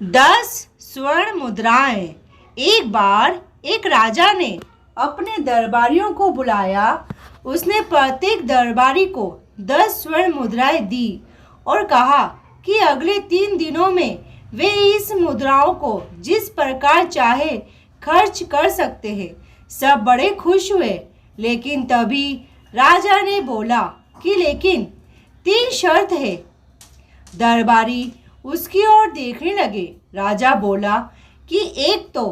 10 स्वर्ण मुद्राएं। एक बार एक राजा ने अपने दरबारियों को बुलाया। उसने प्रत्येक दरबारी को 10 स्वर्ण मुद्राएं दी और कहा कि अगले 3 दिनों में वे इस मुद्राओं को जिस प्रकार चाहे खर्च कर सकते हैं। सब बड़े खुश हुए, लेकिन तभी राजा ने बोला कि लेकिन 3 शर्त है। दरबारी उसकी ओर देखने लगे। राजा बोला कि एक तो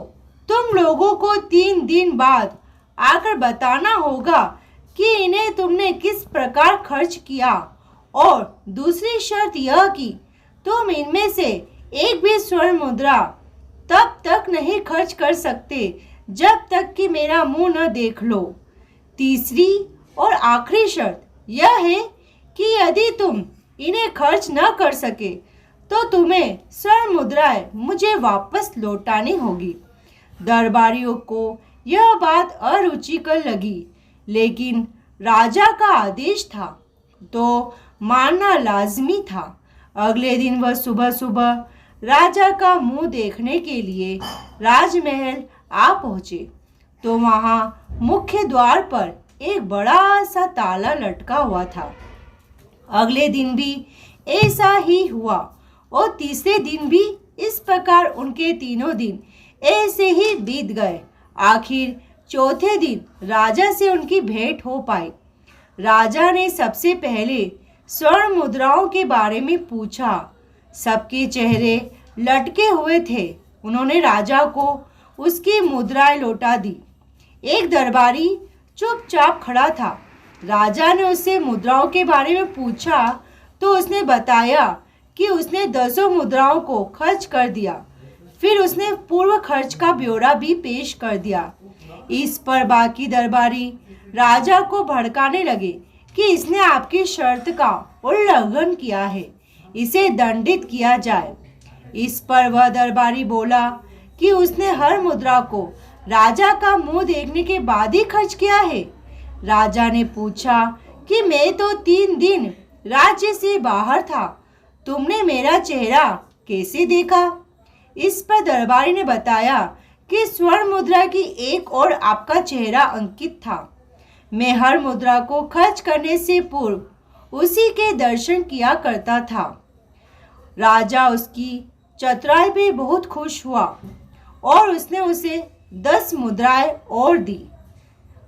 तुम लोगों को 3 दिन बाद आकर बताना होगा कि इन्हें तुमने किस प्रकार खर्च किया, और दूसरी शर्त यह कि तुम इनमें से एक भी स्वर्ण मुद्रा तब तक नहीं खर्च कर सकते जब तक कि मेरा मुंह न देख लो। तीसरी और आखिरी शर्त यह है कि यदि तुम इन्हें खर्च न कर सके तो तुम्हें स्वर्ण मुद्राएं मुझे वापस लौटानी होगी। दरबारियों को यह बात अरुचिकर लगी, लेकिन राजा का आदेश था तो मानना लाजमी था। अगले दिन वह सुबह सुबह राजा का मुंह देखने के लिए राजमहल आ पहुंचे तो वहां मुख्य द्वार पर एक बड़ा सा ताला लटका हुआ था। अगले दिन भी ऐसा ही हुआ और तीसरे दिन भी इस प्रकार उनके 3 दिन ऐसे ही बीत गए। आखिर चौथे दिन राजा से उनकी भेंट हो पाई। राजा ने सबसे पहले स्वर्ण मुद्राओं के बारे में पूछा। सबके चेहरे लटके हुए थे। उन्होंने राजा को उसकी मुद्राएं लौटा दी। एक दरबारी चुपचाप खड़ा था। राजा ने उससे मुद्राओं के बारे में पूछा तो उसने बताया कि उसने 10 मुद्राओं को खर्च कर दिया। फिर उसने पूर्व खर्च का ब्यौरा भी पेश कर दिया। इस पर बाकी दरबारी राजा को भड़काने लगे कि इसने आपकी शर्त का उल्लंघन किया है, इसे दंडित किया जाए। इस पर वह दरबारी बोला कि उसने हर मुद्रा को राजा का मुंह देखने के बाद ही खर्च किया है। राजा ने पूछा कि मैं तो 3 दिन राज्य से बाहर था, तुमने मेरा चेहरा कैसे देखा? इस पर दरबारी ने बताया कि स्वर्ण मुद्रा की एक ओर आपका चेहरा अंकित था। मैं हर मुद्रा को खर्च करने से पूर्व उसी के दर्शन किया करता था। राजा उसकी चतुराई पे बहुत खुश हुआ और उसने उसे 10 मुद्राएं और दी।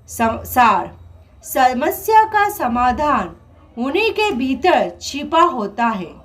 सार समस्या का समाधान उन्हीं के भीतर छिपा होता है।